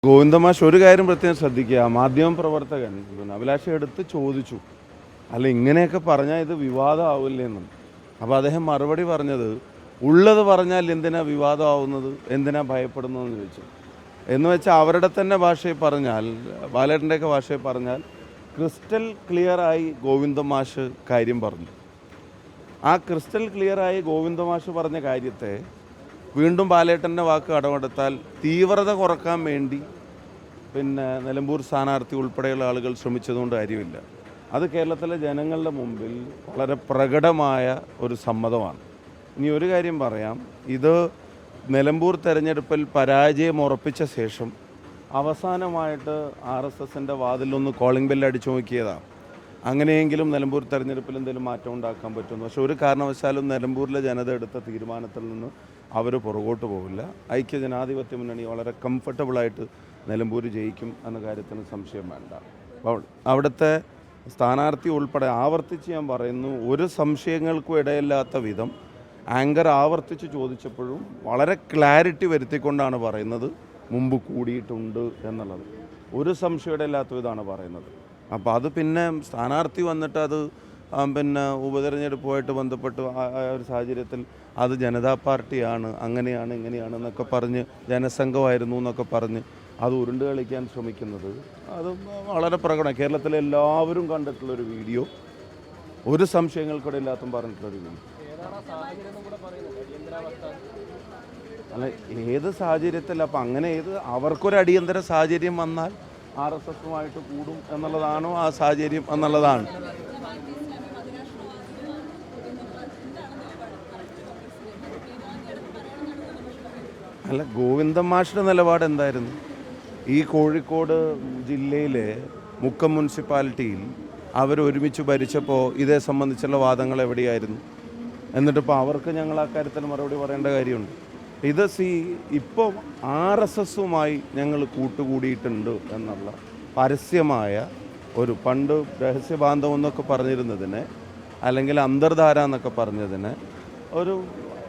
ഗോവിന്ദമാഷ് ഒരു കാര്യം പ്രത്യേകം ശ്രദ്ധിക്കുക. മാധ്യമപ്രവർത്തകൻ അഭിലാഷ് എടുത്ത് ചോദിച്ചു, അല്ല ഇങ്ങനെയൊക്കെ പറഞ്ഞാൽ ഇത് വിവാദമാവില്ലെന്നും. അപ്പോൾ അദ്ദേഹം മറുപടി പറഞ്ഞത്, ഉള്ളത് പറഞ്ഞാൽ എന്തിനാ വിവാദമാവുന്നത്, എന്തിനാ ഭയപ്പെടുന്നതെന്ന് ചോദിച്ചു. എന്ന് വെച്ചാൽ അവരുടെ തന്നെ ഭാഷയിൽ പറഞ്ഞാൽ, ബാലേട്ടൻ്റെയൊക്കെ ഭാഷയിൽ പറഞ്ഞാൽ, ക്രിസ്റ്റൽ ക്ലിയറായി ഗോവിന്ദമാഷ് കാര്യം പറഞ്ഞു. ആ ക്രിസ്റ്റൽ ക്ലിയറായി ഗോവിന്ദമാഷ് പറഞ്ഞ കാര്യത്തെ വീണ്ടും ബാലേട്ടൻ്റെ വാക്ക് കടമെടുത്താൽ തീവ്രത കുറക്കാൻ വേണ്ടി നിലമ്പൂർ സ്ഥാനാർത്ഥി ഉൾപ്പെടെയുള്ള ആളുകൾ ശ്രമിച്ചതുകൊണ്ട് കാര്യമില്ല. അത് കേരളത്തിലെ ജനങ്ങളുടെ മുമ്പിൽ വളരെ പ്രകടമായ ഒരു സമ്മതമാണ്. ഇനി ഒരു കാര്യം പറയാം, ഇത് നിലമ്പൂർ തെരഞ്ഞെടുപ്പിൽ പരാജയം ഉറപ്പിച്ച ശേഷം അവസാനമായിട്ട് RSSൻ്റെ വാതിലൊന്ന് കോളിംഗ് ബെല്ല് അടിച്ചു നോക്കിയതാണ്. അങ്ങനെയെങ്കിലും നിലമ്പൂർ തെരഞ്ഞെടുപ്പിൽ എന്തെങ്കിലും മാറ്റം ഉണ്ടാക്കാൻ പറ്റുമെന്ന്. പക്ഷേ ഒരു കാരണവശാലും നിലമ്പൂരിലെ ജനത എടുത്ത തീരുമാനത്തിൽ നിന്ന് അവർ പുറകോട്ട് പോകില്ല. ഐക്യജനാധിപത്യ മുന്നണി വളരെ കംഫർട്ടബിളായിട്ട് നിലമ്പൂർ ജയിക്കും എന്ന കാര്യത്തിന് സംശയം വേണ്ട. അപ്പോൾ അവിടുത്തെ സ്ഥാനാർത്ഥി ഉൾപ്പെടെ ആവർത്തിച്ച് ഞാൻ പറയുന്നു, ഒരു സംശയങ്ങൾക്കും ഇടയില്ലാത്ത വിധം ആങ്കർ ആവർത്തിച്ച് ചോദിച്ചപ്പോഴും വളരെ ക്ലാരിറ്റി വരുത്തിക്കൊണ്ടാണ് പറയുന്നത് മുമ്പ് കൂടിയിട്ടുണ്ട് എന്നുള്ളത്. ഒരു സംശയം ഇടയില്ലാത്ത വിധമാണ് പറയുന്നത്. അപ്പോൾ അത് സ്ഥാനാർത്ഥി വന്നിട്ട് അത് ഉപതെരഞ്ഞെടുപ്പുമായിട്ട് ബന്ധപ്പെട്ട് ഒരു സാഹചര്യത്തിൽ അത് ജനതാ പാർട്ടിയാണ്, അങ്ങനെയാണ് ഇങ്ങനെയാണ് എന്നൊക്കെ പറഞ്ഞ് ജനസംഘമായിരുന്നു എന്നൊക്കെ പറഞ്ഞ് അത് ഉരുണ്ട് കളിക്കാൻ ശ്രമിക്കുന്നത് അത് വളരെ പ്രകടനം. കേരളത്തിലെ എല്ലാവരും കണ്ടിട്ടുള്ളൊരു വീഡിയോ, ഒരു സംശയങ്ങൾക്കിടയില്ലാത്തും പറഞ്ഞിട്ടുള്ളൊരു വീഡിയോ. അല്ല, ഏത് സാഹചര്യത്തിൽ അപ്പം അങ്ങനെ അവർക്കൊരു അടിയന്തര സാഹചര്യം വന്നാൽ RSSുമായിട്ട് കൂടും എന്നുള്ളതാണോ ആ സാഹചര്യം എന്നുള്ളതാണ്. അല്ല, ഗോവിന്ദമാഷിൻ്റെ നിലപാട് എന്തായിരുന്നു? ഈ കോഴിക്കോട് ജില്ലയിലെ മുക്കം മുനിസിപ്പാലിറ്റിയിൽ അവരൊരുമിച്ച് ഭരിച്ചപ്പോൾ ഇതേ സംബന്ധിച്ചുള്ള വാദങ്ങൾ എവിടെയായിരുന്നു? എന്നിട്ടിപ്പോൾ അവർക്ക് ഞങ്ങൾ ആ കാര്യത്തിൽ മറുപടി പറയേണ്ട കാര്യമുണ്ട്. ഇത് ഇപ്പോൾ RSSുമായി ഞങ്ങൾ കൂട്ടുകൂടിയിട്ടുണ്ട് എന്നുള്ള പരസ്യമായ ഒരു, പണ്ട് രഹസ്യബാന്ധവം എന്നൊക്കെ പറഞ്ഞിരുന്നതിന് അല്ലെങ്കിൽ അന്തർധാര എന്നൊക്കെ പറഞ്ഞതിന് ഒരു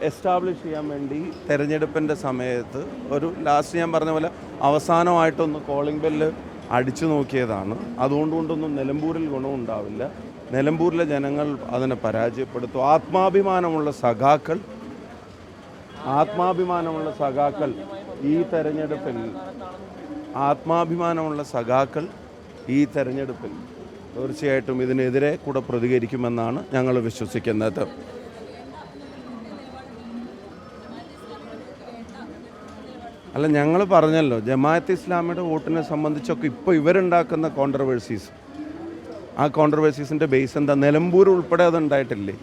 എസ്റ്റാബ്ലിഷ് ചെയ്യാൻ വേണ്ടി തെരഞ്ഞെടുപ്പിൻ്റെ സമയത്ത് ഒരു ലാസ്റ്റ് ഞാൻ പറഞ്ഞ പോലെ അവസാനമായിട്ടൊന്ന് കോളിംഗ് ബെല്ല് അടിച്ചു നോക്കിയതാണ്. അതുകൊണ്ടൊന്നും നിലമ്പൂരിൽ ഗുണമുണ്ടാവില്ല. നിലമ്പൂരിലെ ജനങ്ങൾ അതിനെ പരാജയപ്പെടുത്തും. ആത്മാഭിമാനമുള്ള സഖാക്കൾ ഈ തെരഞ്ഞെടുപ്പിൽ തീർച്ചയായിട്ടും ഇതിനെതിരെ കൂടെ പ്രതികരിക്കുമെന്നാണ് ഞങ്ങൾ വിശ്വസിക്കുന്നത്. അല്ല, ഞങ്ങൾ പറഞ്ഞല്ലോ, ജമാഅത്ത് ഇസ്ലാമിയുടെ വോട്ടിനെ സംബന്ധിച്ചൊക്കെ ഇപ്പോൾ ഇവരുണ്ടാക്കുന്ന കോൺട്രവേഴ്സീസ്, ആ കോൺട്രവേഴ്സീസിൻ്റെ ബേസ് എന്താ? നിലമ്പൂർ ഉൾപ്പെടെ അതുണ്ടായിട്ടില്ലേ?